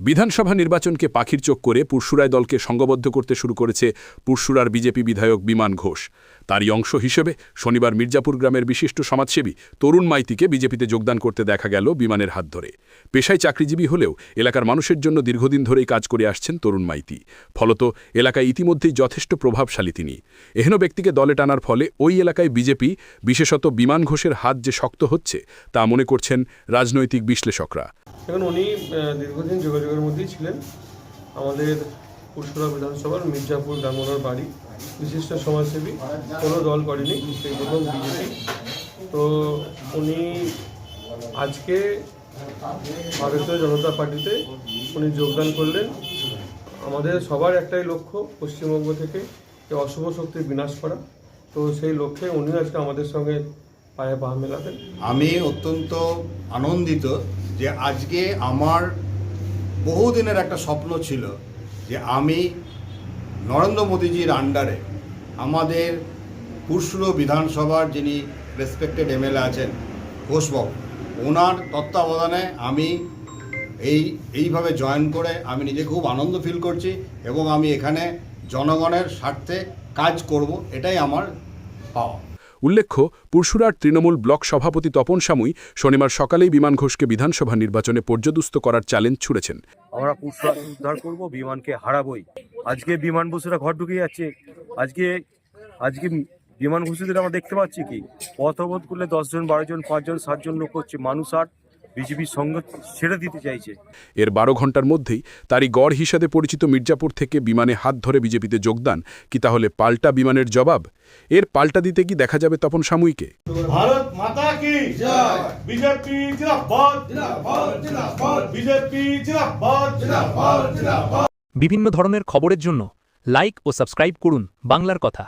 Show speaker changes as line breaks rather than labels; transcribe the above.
বিধানসভা নির্বাচনকে পাখির চোখ করে পুরশুরায় দলকে সংঘবদ্ধ করতে শুরু করেছে পুরশুরার বিজেপি বিধায়ক বিমান ঘোষ। তারই অংশ হিসেবে শনিবার মির্জাপুর গ্রামের বিশিষ্ট সমাজসেবী তরুণ মাইতিকে বিজেপিতে যোগদান করতে দেখা গেল বিমানের হাত ধরে। পেশায় চাকরিজীবী হলেও এলাকার মানুষের জন্য দীর্ঘদিন ধরেই কাজ করে আসছেন তরুণ মাইতি। ফলত এলাকায় ইতিমধ্যেই যথেষ্ট প্রভাবশালী তিনি। এহেন ব্যক্তিকে দলে টানার ফলে ওই এলাকায় বিজেপি, বিশেষত বিমান ঘোষের হাত যে শক্ত হচ্ছে তা মনে করছেন রাজনৈতিক বিশ্লেষকরা।
এখন উনি দীর্ঘদিন যোগাযোগের মধ্যেই ছিলেন। আমাদের পুরশুরা বিধানসভার মির্জাপুর গ্রামের বাড়ি, বিশিষ্ট সমাজসেবী, কোনো দল করেনি, সেই প্রথম বিজেপি। তো উনি আজকে ভারতীয় জনতা পার্টিতে উনি যোগদান করলেন। আমাদের সবার একটাই লক্ষ্য পশ্চিমবঙ্গ থেকে এই অশুভ শক্তির বিনাশ করা। তো সেই লক্ষ্যে উনি আজকে আমাদের সঙ্গে পায়ে পা মেলাবেন।
আমি অত্যন্ত আনন্দিত যে আজকে আমার বহুদিনের একটা স্বপ্ন ছিল যে আমি নরেন্দ্র মোদীজির আন্ডারে আমাদের পুরশুরা বিধানসভার যিনি রেসপেক্টেড এমএলএ আছেন ঘোষবাবু, ওনার তত্ত্বাবধানে আমি এইভাবে জয়েন করে আমি নিজে খুব আনন্দ ফিল করছি এবং আমি এখানে জনগণের স্বার্থে কাজ করব, এটাই আমার পাওয়া।
উল্লেখ্য, পুরশুরার তৃণমূল ব্লক সভাপতি তপন সামুই শনিবার সকালেই বিমান ঘোষকে বিধানসভা নির্বাচনে পর্যদুস্ত করার চ্যালেঞ্জ ছুড়েছেন।
আমরা পুরশুরা উদ্ধার করব, বিমানকে হারাবই। আজকে বিমান বসুরা ঘর ঢুকে যাচ্ছে। আজকে বিমান ঘোষদের আমরা দেখতে পাচ্ছি কি পথবোধ করলে 10 জন 12 জন 5 জন 7 জন লোক হচ্ছে। মানুষ আর বিজেপির সঙ্গে ছেড়ে দিতে চাইছে।
এর 12 ঘণ্টার মধ্যেই তারই গড় হিসাবে পরিচিত মির্জাপুর থেকে বিমানে হাত ধরে বিজেপিতে যোগদান কি তাহলে পাল্টা বিমানের জবাব? এর পাল্টা দিতে কি দেখা যাবে তপন সামুইকে?
ভারত মাতা কি জয়, বিজেপি জিন্দাবাদ, জিন্দাবাদ, জিন্দাবাদ, বিজেপি জিন্দাবাদ, জিন্দাবাদ, জিন্দাবাদ।
বিভিন্ন ধরনের খবরের জন্য লাইক ও সাবস্ক্রাইব করুন বাংলার কথা।